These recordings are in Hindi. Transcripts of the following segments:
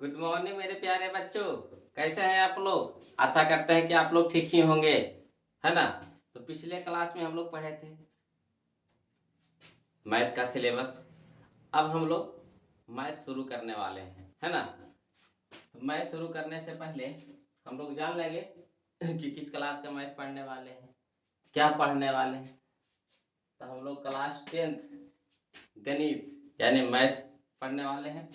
गुड मॉर्निंग मेरे प्यारे बच्चों। कैसे हैं आप लोग? आशा करते हैं कि आप लोग ठीक ही होंगे, है ना। तो पिछले क्लास में हम लोग पढ़े थे मैथ का सिलेबस। अब हम लोग मैथ शुरू करने वाले हैं, है ना। तो मैथ शुरू करने से पहले हम लोग जान लेंगे कि किस क्लास का मैथ पढ़ने वाले हैं, क्या पढ़ने वाले हैं। तो हम लोग क्लास 10th गणित यानी मैथ पढ़ने वाले हैं,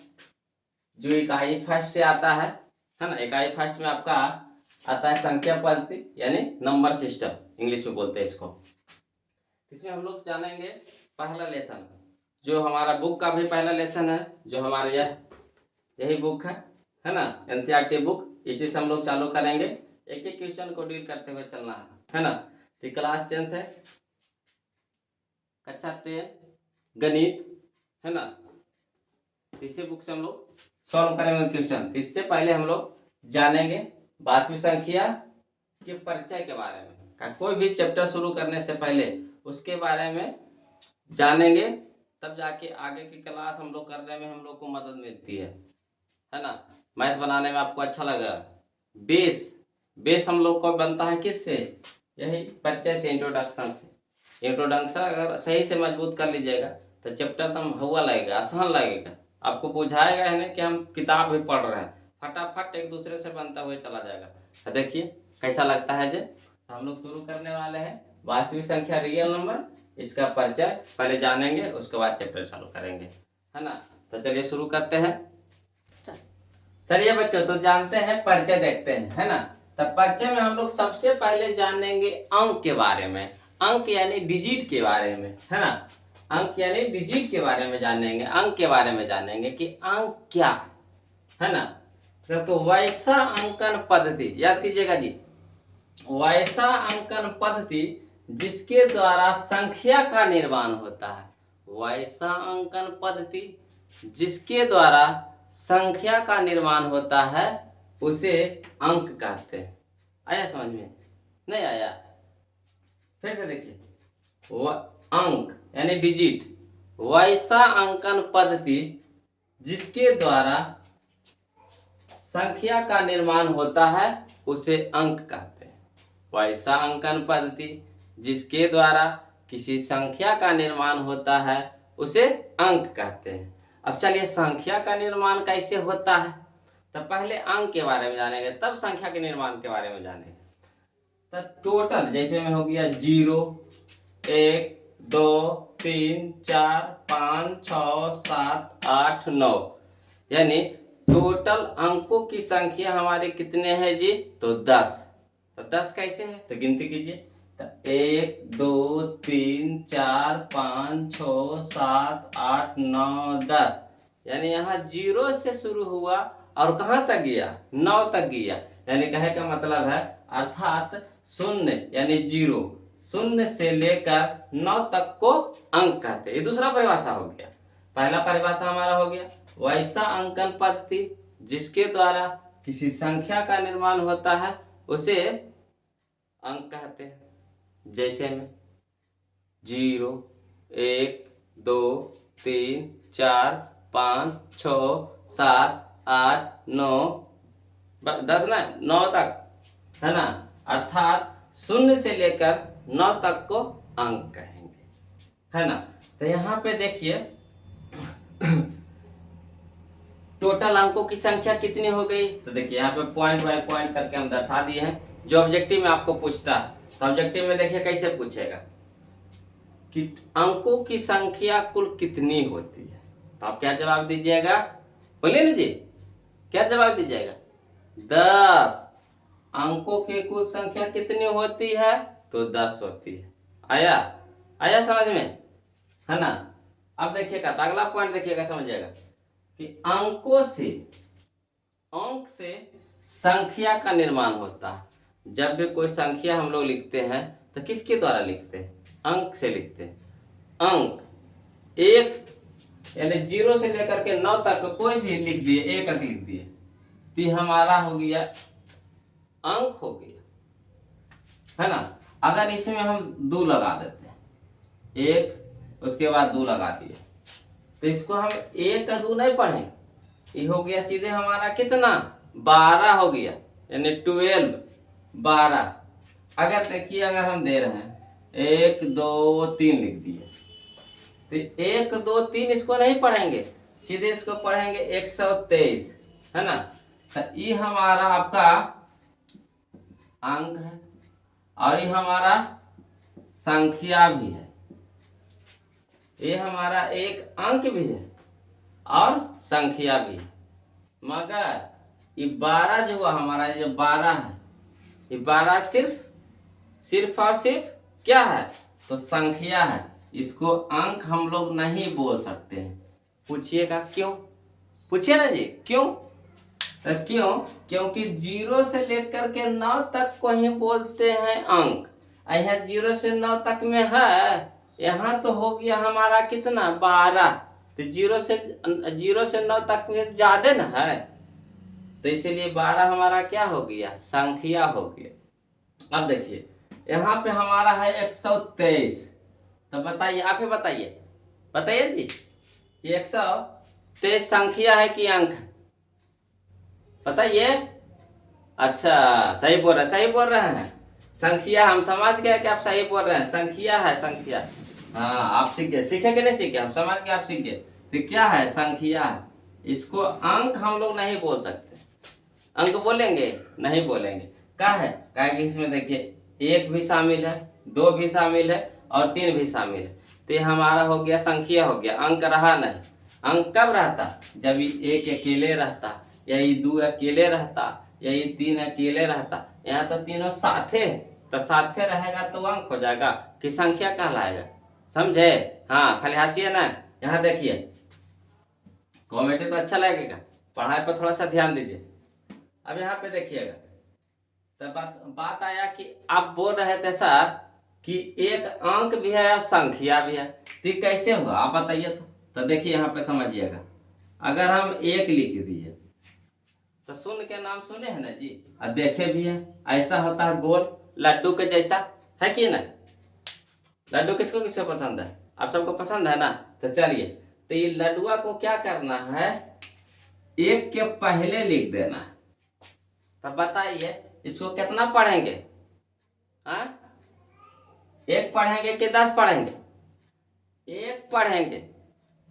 जो इकाई फर्स्ट से आता है ना। इकाई फर्स्ट में आपका आता है संख्या पद्धति यानी नंबर सिस्टम, इंग्लिश में बोलते हैं इसको। इसमें हम लोग जानेंगे पहला लेसन, जो हमारा बुक का भी पहला लेसन है, जो हमारे यही बुक है ना, एनसीईआरटी बुक। इसी से हम लोग चालू करेंगे, एक एक क्वेश्चन को डील करते हुए चलना है ना। तो क्लास 10 से कक्षा 10 गणित, है ना। इसी बुक से हम लोग सॉल्व करेंगे क्वेश्चन। इससे पहले हम लोग जानेंगे बातमी संख्या के परिचय के बारे में। कोई भी चैप्टर शुरू करने से पहले उसके बारे में जानेंगे, तब जाके आगे की क्लास हम लोग करने में हम लोग को मदद मिलती है ना। मैथ बनाने में आपको अच्छा लगा। बेस हम लोग को बनता है किससे? यही परिचय से, इंट्रोडक्शन से। इंट्रोडक्शन अगर सही से मजबूत कर लीजिएगा तो चैप्टर तो हुआ लगेगा, आसान लगेगा। आपको बुझाएगा है ना कि हम किताब भी पढ़ रहे हैं, फटाफट एक दूसरे से बनता हुए चला जाएगा। तो देखिए कैसा लगता है जे। तो हम लोग शुरू करने वाले हैं वास्तविक संख्या, रियल नंबर। इसका परिचय पहले जानेंगे, उसके बाद चैप्टर चालू करेंगे, है ना। तो चलिए शुरू करते हैं। चलिए बच्चों, तो जानते हैं, परिचय देखते हैं, है ना। तो परिचय में हम लोग सबसे पहले जानेंगे अंक के बारे में। अंक यानी डिजिट के बारे में, है ना। अंक यानी डिजिट के बारे में जानेंगे, अंक के बारे में जानेंगे कि अंक क्या है ना। तो वैसा अंकन पद्धति याद कीजिएगा जी, वैसा अंकन पद्धति जिसके द्वारा संख्या का निर्माण होता है। वैसा अंकन पद्धति जिसके द्वारा संख्या का निर्माण होता है उसे अंक कहते हैं। आया समझ में? नहीं आया? फिर से देखिए, वो अंक यानी डिजिट, वैसा अंकन पद्धति जिसके द्वारा संख्या का निर्माण होता है उसे अंक कहते हैं। वैसा अंकन पद्धति जिसके द्वारा किसी संख्या का निर्माण होता है उसे अंक कहते हैं। अब चलिए संख्या का निर्माण कैसे होता है, तो पहले अंक के बारे में जानेंगे, तब संख्या के निर्माण के बारे में जानेंगे। तो टोटल जैसे में हो गया 0, 1, 2, 3, 4, 5, 6, 7, 8, 9, यानी टोटल अंकों की संख्या हमारे कितने हैं जी? तो 10। तो 10 कैसे है तो गिनती कीजिए। तो 1, 2, 3, 4, 5, 6, 7, 8, 9, 10, यानी यहाँ 0 से शुरू हुआ और कहाँ तक गया? 9 तक गया। यानी कहे का मतलब है, अर्थात शून्य यानी 0, शून्य से लेकर 9 तक को अंक कहते हैं। ये दूसरा परिभाषा हो गया। पहला परिभाषा हमारा हो गया वैसा अंकन पद्धति जिसके द्वारा किसी संख्या का निर्माण होता है उसे अंक कहते हैं। जैसे में 0, 1, 2, 3, 4, 5, 6, 7, 8, 9, 10 ना, 9 तक, है ना। अर्थात 0 से लेकर 9 तक को अंक कहेंगे, है ना। तो यहाँ पे देखिए टोटल अंकों की संख्या कितनी हो गई, तो देखिए यहाँ पे पॉइंट बाय पॉइंट करके हम दर्शा दिए हैं, जो ऑब्जेक्टिव में आपको पूछता है। तो ऑब्जेक्टिव में देखिए कैसे पूछेगा कि अंकों की संख्या कुल कितनी होती है। तो आप क्या जवाब दीजिएगा? बोलिए ना जी, क्या जवाब दीजिएगा? 10। अंकों की कुल संख्या कितनी होती है? तो 10 होती है। आया? आया समझ में, है ना। अब देखिएगा, तो अगला पॉइंट देखिएगा, समझिएगा कि अंक से संख्या का निर्माण होता है। जब भी कोई संख्या हम लोग लिखते हैं तो किसके द्वारा लिखते हैं? अंक से लिखते हैं। अंक 1 यानी 0 से लेकर के 9 तक कोई भी लिख दिए, 1 अंक लिख दिए, तो हमारा हो गया अंक हो गया, है ना। अगर इसमें हम 2 लगा देते हैं, 1 उसके बाद 2 लगा दिए, तो इसको हम 1 का 2 नहीं पढ़ेंगे, ये हो गया सीधे हमारा कितना 12 हो गया, यानी 12 12। अगर देखिए अगर हम दे रहे हैं 1 2 3 लिख दिए, तो 1 2 3 इसको नहीं पढ़ेंगे, सीधे इसको पढ़ेंगे 123, है ना। तो ये हमारा आपका अंक है और ये हमारा संख्या भी है, ये हमारा एक अंक भी है और संख्या भी है। मगर ये 12 जो हुआ हमारा, ये 12 है, ये 12 सिर्फ और सिर्फ क्या है, तो संख्या है, इसको अंक हम लोग नहीं बोल सकते हैं। पूछिएगा क्यों, पूछिए ना जी क्यों। तो क्यों, क्योंकि 0 से लेकर के 9 तक को ही बोलते हैं अंक। यहाँ 0 से 9 तक में है, यहाँ तो हो गया हमारा कितना 12, तो 0 से 9 तक में ज्यादा ना है, तो इसीलिए 12 हमारा क्या हो गया, संख्या हो गया। अब देखिए यहाँ पे हमारा है 123, तो बताइए, आप ही बताइए, बताइए जी, ये 123 संख्या है कि अंक है, बताइए। अच्छा सही बोल रहे, सही बोल रहे हैं, संख्या। हम समझ गए कि आप सही बोल रहे हैं, संख्या है, संख्या। हाँ आप सीख गए, सीखे कि नहीं सीखे, हम समझ गए आप सीख गए। तो क्या है, संख्या है, इसको अंक हम लोग नहीं बोल सकते। अंक बोलेंगे, नहीं बोलेंगे। क्या है, कि इसमें देखिए 1 भी शामिल है, 2 भी शामिल है और 3 भी शामिल है, तो ये हमारा हो गया संख्या हो गया, अंक रहा नहीं। अंक कब रहता, जब ये 1 अकेले रहता, या ये 2 अकेले रहता, या ये 3 अकेले रहता। यहाँ तो तीनों साथे, तो साथे रहेगा तो अंक हो जाएगा कि संख्या कहलाएगा, समझे। हाँ खाली हंसिए ना। यहाँ देखिए कॉमेडी तो अच्छा लगेगा, पढ़ाई पर थोड़ा सा ध्यान दीजिए। अब यहाँ पे देखिएगा, तो बात आया कि आप बोल रहे थे सर कि एक अंक भी है और संख्या भी है, तो कैसे हुआ आप बताइए। तो देखिए यहाँ पे समझिएगा, अगर हम 1 लिख दिए, तो शून्य के नाम सुने हैं ना जी, और देखे भी है, ऐसा होता है गोल लड्डू के जैसा, है कि ना। लड्डू किसको किसको पसंद है, आप सबको पसंद है ना। तो चलिए, तो ये लड्डुआ को क्या करना है, 1 के पहले लिख देना है। तब बताइए इसको कितना पढ़ेंगे, हाँ 1 पढ़ेंगे कि 10 पढ़ेंगे, 1 पढ़ेंगे।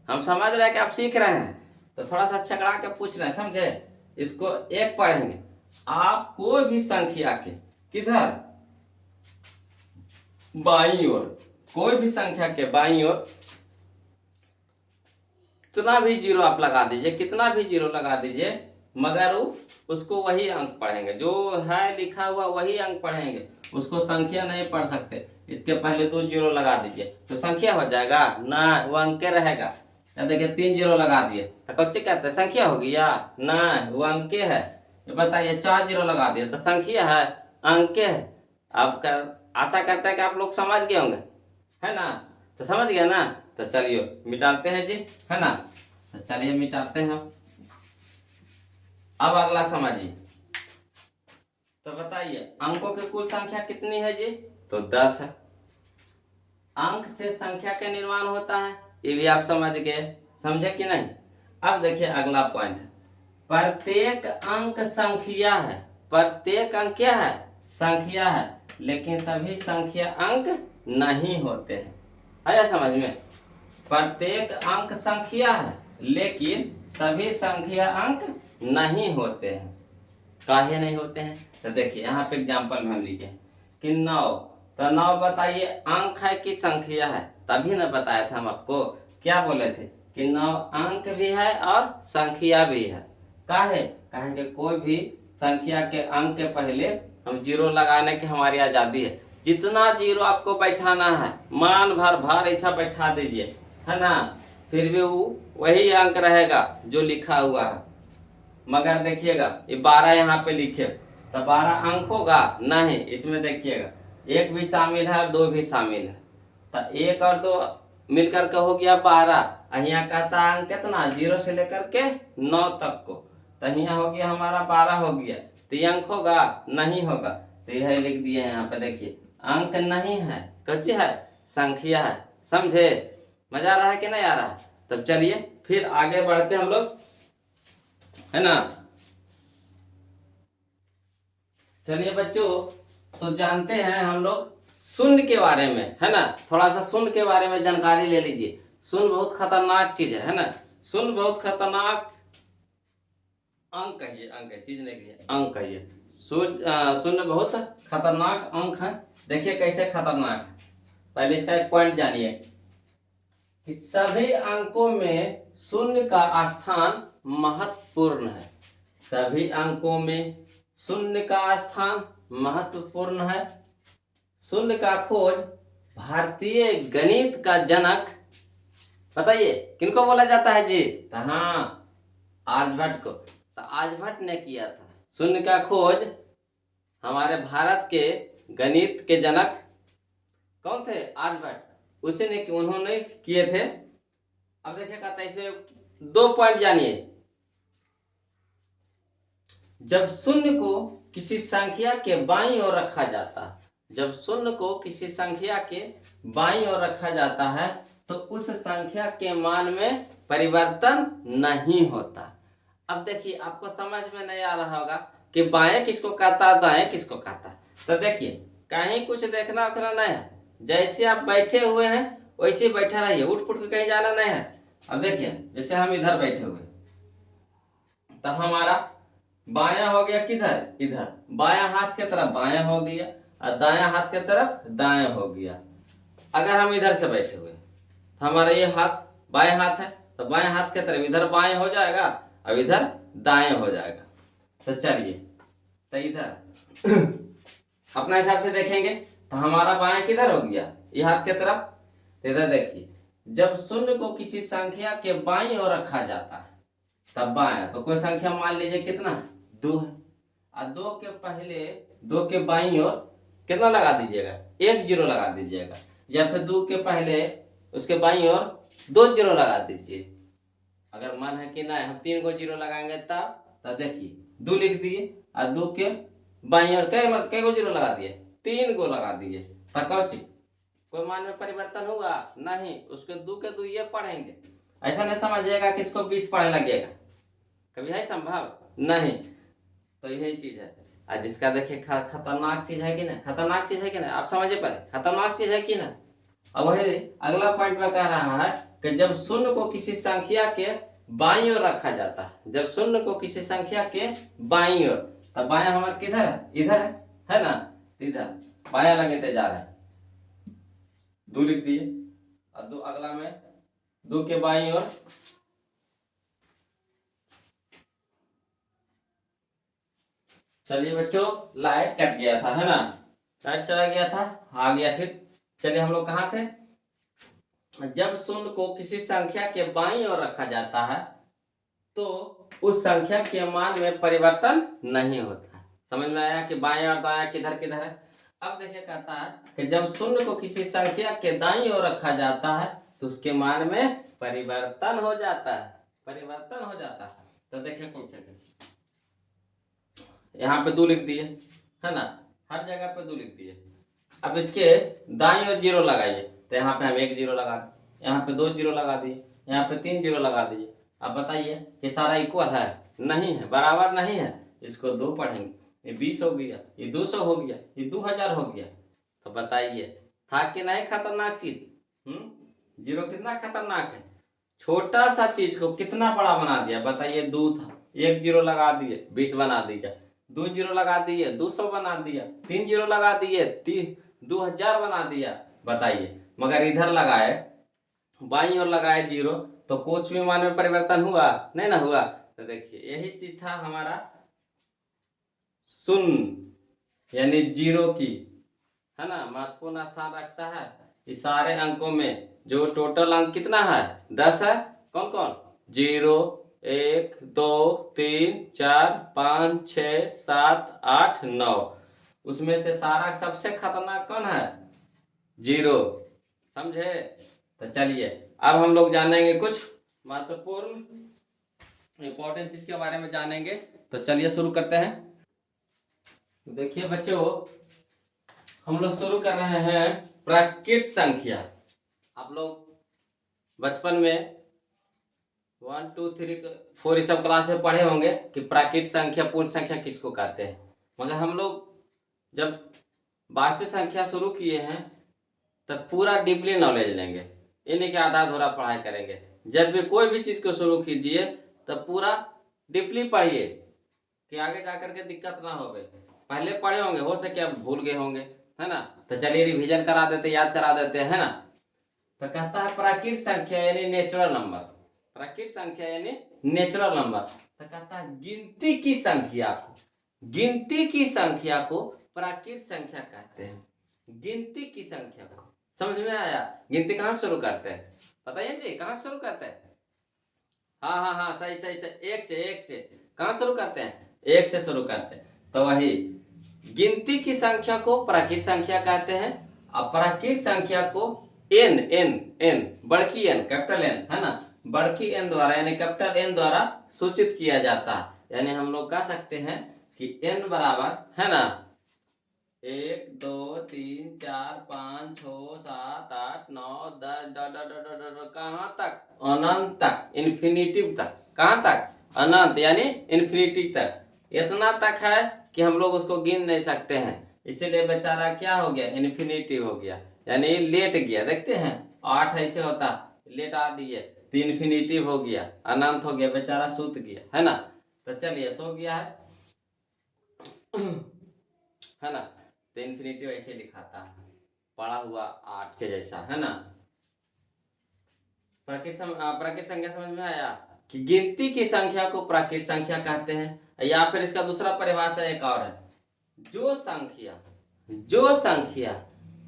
हम समझ रहे हैं कि आप सीख रहे हैं, तो थोड़ा सा छकड़ा के पूछ रहे हैं, समझे। इसको 1 पढ़ेंगे, आप कोई भी संख्या के किधर बाईं ओर, कोई भी संख्या के बाईं ओर कितना भी 0 आप लगा दीजिए, कितना भी 0 लगा दीजिए, मगर उसको वही अंक पढ़ेंगे, जो है लिखा हुआ वही अंक पढ़ेंगे, उसको संख्या नहीं पढ़ सकते। इसके पहले 2 0 लगा दीजिए तो संख्या हो जाएगा ना, वो अंक रहेगा। या देखिए 3 0 लगा दिए तो कच्चे कहते हैं संख्या हो गया ना, वो अंक है। ये बताइए 4 0 लगा दिए तो संख्या है, अंक है। आप आशा करते हैं कि आप लोग समझ गए होंगे, है ना। तो समझ गया ना, तो चलिए मिटाते हैं जी, है ना। तो चलिए मिटाते हैं। अब अगला समझिए, तो बताइए अंकों की कुल संख्या कितनी है जी, तो 10 है। अंक से संख्या का निर्माण होता है, ये भी आप समझ गए, समझे कि नहीं। अब देखिए अगला पॉइंट है, प्रत्येक अंक संख्या है, प्रत्येक अंक क्या है, संख्या है, लेकिन सभी संख्या अंक नहीं होते हैं। आया समझ में, प्रत्येक अंक संख्या है लेकिन सभी संख्या अंक नहीं होते हैं। काहे नहीं होते हैं, तो देखिए यहाँ पे एग्जांपल में हम लिखे कि 9, तो 9 बताइए अंक है कि संख्या है, तभी ना बताया था हम आपको, क्या बोले थे कि 9 अंक भी है और संख्या भी है। काहे, कहेंगे कोई भी संख्या के अंक के पहले हम 0 लगाने की हमारी आज़ादी है, जितना 0 आपको बैठाना है मान भर भर ऐसा बैठा दीजिए, है ना, फिर भी वही अंक रहेगा जो लिखा हुआ है। मगर देखिएगा ये 12 यहाँ पे लिखे तो 12 अंक होगा नहीं, इसमें देखिएगा 1 भी शामिल है और 2 भी शामिल है, तो 1 और 2 मिलकर के हो गया 12। यहाँ कहता है अंक कितना, 0 से लेकर के 9 तक को, तो यहाँ हो गया हमारा 12 हो गया, तो ये अंक होगा नहीं होगा, तो यह लिख दिए यहाँ पे। देखिए अंक नहीं है, कच्ची है, संख्या है, समझे। मजा आ रहा है कि नहीं आ रहा है। तब चलिए फिर आगे बढ़ते हम लोग। है ना। चलिए बच्चों, तो जानते हैं हम लोग शून्य के बारे में, है ना। थोड़ा सा शून्य के बारे में जानकारी ले लीजिए। शून्य बहुत खतरनाक चीज है ना। शून्य बहुत खतरनाक अंक कहिए, अंक है, चीज नहीं कहिए, अंक कहिए। शून्य बहुत खतरनाक अंक है। देखिए कैसे खतरनाक है। पहले इसका एक पॉइंट जानिए कि सभी अंकों में शून्य का स्थान महत्वपूर्ण है। सभी अंकों में शून्य का स्थान महत्वपूर्ण है। शून्य का खोज भारतीय गणित का जनक, बताइए किनको बोला जाता है जी? तो हाँ, आर्यभट्ट को। तो आर्यभट्ट ने किया था शून्य का खोज। हमारे भारत के गणित के जनक कौन थे? आर्यभट्ट। उसी ने, उन्होंने किए थे। अब देखिएगा, तो इसमें 2 पॉइंट जानिए। जब शून्य को किसी संख्या के बाईं ओर रखा जाता है, जब शून्य को किसी संख्या के बाईं ओर रखा जाता है तो उस संख्या के मान में परिवर्तन नहीं होता। अब देखिए, आपको समझ में नहीं आ रहा होगा कि बाएं किसको कहता है, दाएं किसको कहता है। तो देखिए, कहीं कुछ देखना उखना नहीं है। जैसे आप बैठे हुए हैं वैसे ही बैठा रहिए, उठ फुट के कहीं जाना नहीं है। अब देखिए, जैसे हम इधर बैठे हुए, तब हमारा बायां हो गया किधर? इधर। बायां हाथ की तरफ बायां हो गया और दायां हाथ की तरफ दायां हो गया। अगर हम इधर से बैठे हुए तो हमारा ये हाथ बायां हाथ है, तो बाएं हाथ की तरफ इधर बाएं हो जाएगा, अब इधर दाएं हो जाएगा। तो चलिए, तो इधर अपना हिसाब से देखेंगे तो हमारा बाएं किधर हो गया? ये हाथ की तरफ। तो इधर देखिए, जब शून्य को किसी संख्या के बाईं ओर रखा जाता है तब बायां, तो कोई संख्या मान लीजिए कितना? 2 है। और 2 के पहले, 2 के बाईं ओर कितना लगा दीजिएगा? 1 जीरो लगा दीजिएगा। या फिर 2 के पहले उसके बाईं ओर 2 जीरो लगा दीजिए। अगर मन है कि नहीं हम 3 को जीरो लगाएंगे तब देखिए 2 लिख दिए और 2 के बाईं ओर कै को जीरो लगा दिए? 3 को लगा दिए। तो कोई मान में परिवर्तन हुआ नहीं। उसके 2 के 2 ये पढ़ेंगे। ऐसा नहीं समझिएगा कि इसको 20 पढ़ने लगेगा, कभी है संभव नहीं। तो यही चीज है। आज जिसका देखिए खतरनाक चीज है कि नहीं? खतरनाक चीज है कि नहीं? आप समझिए पहले, खतरनाक चीज है कि नहीं? और वही अगला पॉइंट में कह रहा है कि जब शून्य को किसी संख्या के बाईं ओर रखा जाता है, जब शून्य को किसी संख्या के बाईं ओर, तब बायां हमारा किधर है? इधर है ना। इधर बायां लगते जा रहे हैं। 2 लिख दिए और 2 अगला में 2 के बाईं ओर चलिए बच्चों, लाइट कट गया था, है ना। लाइट चला गया था, आ गया फिर। चलिए हम लोग कहाँ थे? जब शून्य को किसी संख्या के बाईं ओर रखा जाता है तो उस संख्या के मान में परिवर्तन नहीं होता है। समझ में आया कि बाएं और दायां किधर किधर है? अब देखिए, कहता है कि जब शून्य को किसी संख्या के दाईं ओर रखा जाता है तो उसके मान में परिवर्तन हो जाता है, परिवर्तन हो जाता है। तो देखिए कुछ यहाँ पे 2 लिख दिए, है ना। हर जगह पे 2 लिख दिए। अब इसके दाईं ओर 0 लगाइए, तो यहाँ पे हम 1 जीरो लगा दिए, यहाँ पे 2 जीरो लगा दिए, यहाँ पे 3 जीरो लगा दीजिए। अब बताइए कि सारा इक्वल है? नहीं है, बराबर नहीं है। इसको 2 पढ़ेंगे, ये 20 हो गया, ये 200 हो गया, ये 2000 हो गया। तो बताइए था कि नहीं खतरनाक चीज? जीरो कितना खतरनाक है। छोटा सा चीज को कितना बड़ा बना दिया। बताइए, 2 था, 1 जीरो लगा दिए 20 बना दिया, 2 जीरो लगा दिए 200 बना दिया, 3 जीरो लगा दिए 2000 बना दिया। बताइए, मगर इधर लगाए, बाईं ओर लगाए 0, तो कुछ भी मान में परिवर्तन हुआ नहीं ना हुआ। तो देखिए, यही चीज था हमारा शून्य यानी 0 की, है ना, महत्वपूर्ण स्थान रखता है इस सारे अंकों में। जो टोटल अंक कितना है? 10 है। कौन कौन? 0, 1, 2, 3, 4, 5, 6, 7, 8, 9। उसमें से सारा सबसे खतरनाक कौन है? 0। समझे? तो चलिए, अब हम लोग जानेंगे कुछ महत्वपूर्ण इंपॉर्टेंट चीज के बारे में जानेंगे। तो चलिए शुरू करते हैं। देखिए बच्चों, हम लोग शुरू कर रहे हैं प्राकृत संख्या। आप लोग बचपन में 1 2 3 4 सब क्लास में पढ़े होंगे कि प्राकृत संख्या पूर्ण संख्या किसको कहते हैं। मगर हम लोग जब वास्तविक संख्या शुरू किए हैं तब पूरा डीपली नॉलेज लेंगे, इन्हीं के आधार द्वारा पढ़ाई करेंगे। जब भी कोई भी चीज़ को शुरू कीजिए तब पूरा डीपली पढ़िए कि आगे जाकर के दिक्कत ना हो। पहले पढ़े होंगे, हो सके अब भूल गए होंगे, है ना। तो चलिए रिवीजन करा देते, याद करा देते हैं ना। तो कहता है प्राकृत संख्या यानी नेचुरल नंबर, प्राकृत संख्या यानी नेचुरल नंबर। तो कहता है गिनती की संख्या को, गिनती की संख्या को प्राकृत संख्या कहते हैं। गिनती की संख्या को समझ में आया। गिनती कहाँ शुरू करते हैं बताइए जी, कहाँ शुरू करते हैं। हाँ सही सही सही, एक से कहाँ शुरू करते हैं, एक से शुरू करते हैं। तो वही गिनती की संख्या को प्राकृत संख्या कहते हैं। अब प्राकृत संख्या को एन एन एन बड़की एन कैपिटल एन है ना, बड़की एन द्वारा यानी कैपिटल एन द्वारा सूचित किया जाता है। यानी हम लोग कह सकते हैं कि एन बराबर है ना 1 2 3 4 5 6 7 8 9 10 कहाँ तक, अनंत तक, इन्फिनिटिव तक। कहाँ तक, अनंत यानी इन्फिनिटी तक। इतना तक है कि हम लोग उसको गिन नहीं सकते हैं, इसीलिए बेचारा क्या हो गया, इन्फिनिटिव हो गया यानी लेट गया। देखते हैं 8 ऐसे होता, लेटा दिए तो इन्फिनिटिव हो गया, अनंत हो गया, बेचारा सूत गया है ना। तो चलिए सो गया है ना। तो इन्फिनिटिव ऐसे लिखाता है, पड़ा हुआ 8 के जैसा है ना। प्राकृत संख्या समझ में आया कि गिनती की संख्या को प्राकृत संख्या कहते हैं। या फिर इसका दूसरा परिभाषा एक और है, जो संख्या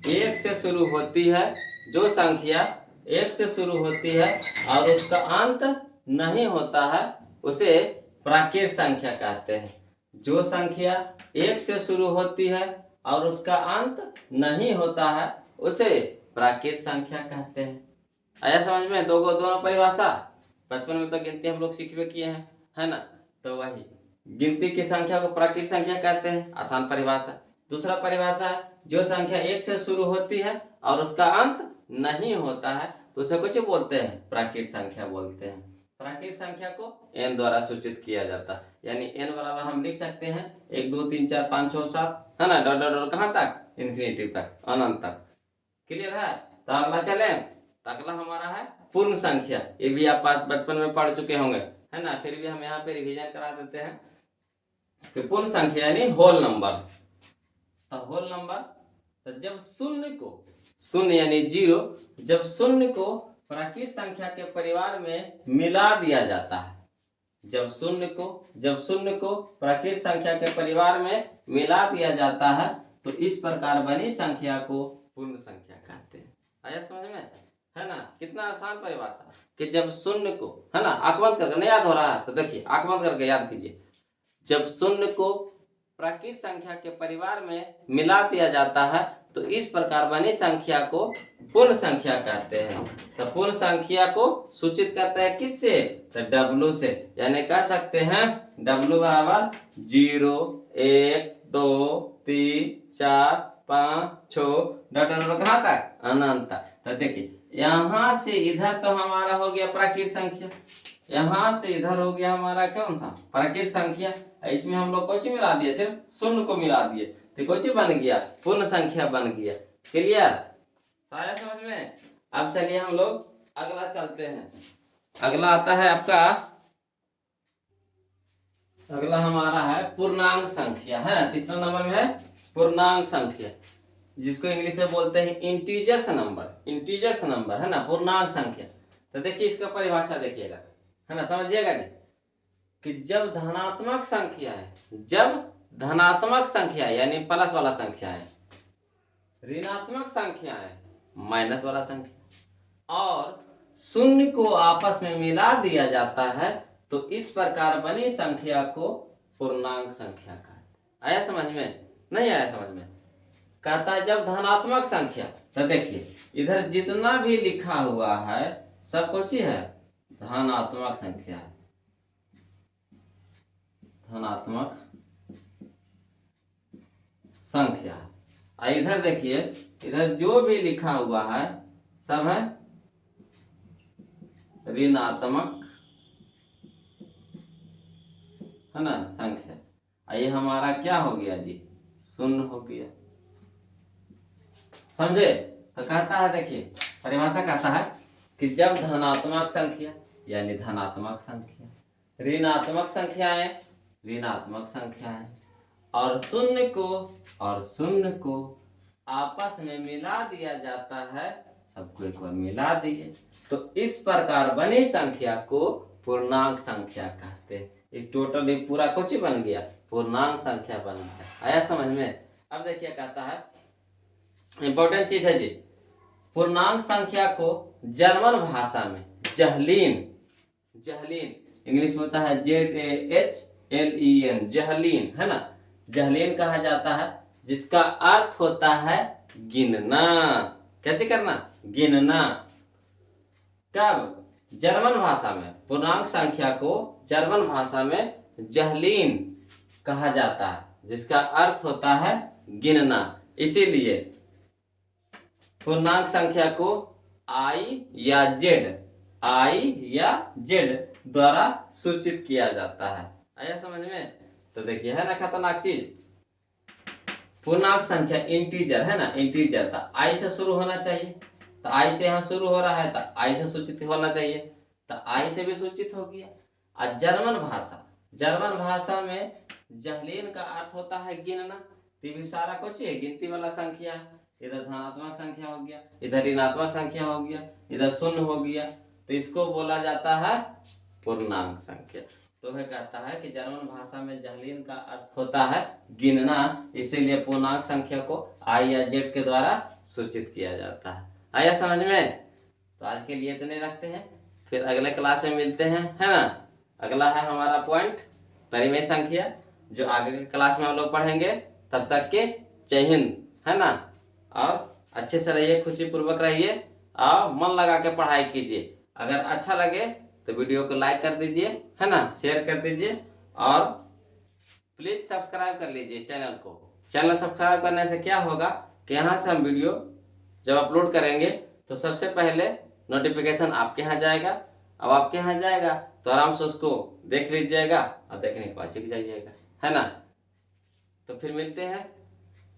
एक से शुरू होती है, जो संख्या एक से शुरू होती है और उसका अंत नहीं होता है उसे प्राकृत संख्या कहते हैं। जो संख्या एक से शुरू होती है और उसका अंत नहीं होता है उसे प्राकृत संख्या कहते हैं। आया समझ में दोनों परिभाषा। बचपन में तो गिनती हम लोग सीखबे किए हैं है ना। तो वही गिनती की संख्या को प्राकृत संख्या कहते हैं, आसान परिभाषा। दूसरा परिभाषा, जो संख्या एक से शुरू होती है और उसका अंत नहीं होता है तो उसे कुछ बोलते हैं, प्राकृत संख्या बोलते हैं। प्राकृत संख्या को n द्वारा सूचित किया जाता है, यानी n बराबर हम लिख सकते हैं 1 2 3 4 5 6 7 है ना, डॉट डॉट डॉट कहाँ तक, इन्फिनिटी तक, अनंत तक। क्लियर है। तो अगला चले, अगला हमारा है पूर्ण संख्या। ये भी आप बचपन में पढ़ चुके होंगे है ना, फिर भी हम यहाँ पे रिवीजन करा देते हैं कि पूर्ण संख्या यानी होल नंबर। तो होल नंबर, तो जब शून्य यानी 0, जब शून्य को प्राकृत संख्या के परिवार में मिला दिया जाता है, जब शून्य को प्राकृत संख्या के परिवार में मिला दिया जाता है तो इस प्रकार बनी संख्या को पूर्ण संख्या कहते हैं। आया समझ में है ना। कितना आसान परिभाषा कि जब शून्य को है ना, आंख बंद करके, नहीं याद हो रहा है तो देखिए आंख बंद करके याद कीजिए। जब शून्य को प्राकृत संख्या के परिवार में मिला दिया जाता है तो इस प्रकार बनी संख्या को पूर्ण संख्या कहते हैं। तो पूर्ण संख्या को सूचित करता है किससे, तो W से। यानी कह सकते हैं W बराबर 0 1 2 3 4 5 6 डॉट कहाँ तक, अनंत तक। तो देखिए यहाँ से इधर तो हमारा हो गया प्राकृत संख्या, यहाँ से इधर हो गया हमारा कौन सा, प्राकृत संख्या। इसमें हम लोग कुछ मिला दिए, सिर्फ शून्य को मिला दिए तो कुछ बन गया, पूर्ण संख्या बन गया। क्लियर, सारे समझ में। अब चलिए हम लोग अगला चलते हैं। अगला आता है आपका, अगला हमारा है पूर्णांक संख्या है, तीसरा नंबर में है पूर्णांक संख्या, जिसको इंग्लिश में बोलते हैं इंटीजर्स नंबर है ना, पूर्णांक संख्या। तो देखिए इसका परिभाषा देखिएगा है ना, समझिएगा नहीं कि जब धनात्मक संख्या यानी प्लस वाला संख्या है, ऋणात्मक संख्या है माइनस वाला संख्या, और शून्य को आपस में मिला दिया जाता है तो इस प्रकार बनी संख्या को पूर्णांक संख्या कहते हैं। आया समझ में, नहीं आया समझ में। कहता है जब धनात्मक संख्या, तो देखिए इधर जितना भी लिखा हुआ है सब कुछ ही है धनात्मक संख्या है, धनात्मक संख्या। इधर देखिए इधर जो भी लिखा हुआ है सब है ऋणात्मक है ना संख्या। ये हमारा क्या हो गया जी, शून्य हो गया। समझे? तो कहता है, देखिए परिभाषा कहता है कि जब धनात्मक संख्या यानी धनात्मक संख्या, ऋणात्मक संख्याएं और शून्य को आपस में मिला दिया जाता है, सबको एक बार मिला दिए, तो इस प्रकार बनी संख्या को पूर्णांक संख्या कहते हैं। एक टोटल एक पूरा कुछ ही बन गया, पूर्णांक संख्या बन गया। आया समझ में? अब देखिए कहता है, इंपॉर्टेंट चीज है जी, पूर्णांक संख्या को जर्मन भाषा में जहलीन इंग्लिश में होता है JAHLEN, जहलीन, है ना, जहलीन कहा जाता है, जिसका अर्थ होता है गिनना। कैसे करना? गिनना। कब? जर्मन भाषा में पूर्णांक संख्या को जर्मन भाषा में जहलीन कहा जाता है, जिसका अर्थ होता है गिनना। इसीलिए पूर्णांक संख्या को आई या जेड द्वारा सूचित किया जाता है। आया समझ में? तो देखिए, है ना खतरनाक चीज, पूर्णांक संख्या इंटीजर है ना, इंटीजर तो आई से शुरू होना चाहिए, तो आई से यहाँ शुरू हो रहा है तो आई से सूचित होना चाहिए, तो आई से भी सूचित हो गया। और जर्मन भाषा में जहलीन का अर्थ होता है गिनना। तो भी सारा कुछ है गिनती वाला संख्या है। इधर धनात्मक संख्या हो गया, इधर ऋणात्मक संख्या हो गया, इधर शून्य हो गया, तो इसको बोला जाता है पूर्णांक संख्या। तो वह कहता है कि जर्मन भाषा में जहलीन का अर्थ होता है गिनना, इसीलिए पूर्णांक संख्या को आई या जेड के द्वारा सूचित किया जाता है। आया समझ में? तो आज के लिए इतने रखते हैं, फिर अगले क्लास में मिलते हैं, है ना। अगला है हमारा पॉइंट परिमेय संख्या, जो आगे के क्लास में हम लोग पढ़ेंगे। तब तक के जय हिंद, है ना। और अच्छे से रहिए, खुशी पूर्वक रहिए और मन लगा के पढ़ाई कीजिए। अगर अच्छा लगे तो वीडियो को लाइक कर दीजिए, है ना, शेयर कर दीजिए और प्लीज सब्सक्राइब कर लीजिए चैनल को। चैनल सब्सक्राइब करने से क्या होगा कि यहाँ से हम वीडियो जब अपलोड करेंगे तो सबसे पहले नोटिफिकेशन आपके यहाँ जाएगा। अब आपके यहाँ जाएगा तो आराम से उसको देख लीजिएगा और देखने के बाद सीख जाइएगा, है ना। तो फिर मिलते हैं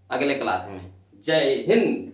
अगले क्लास में। जय हिंद।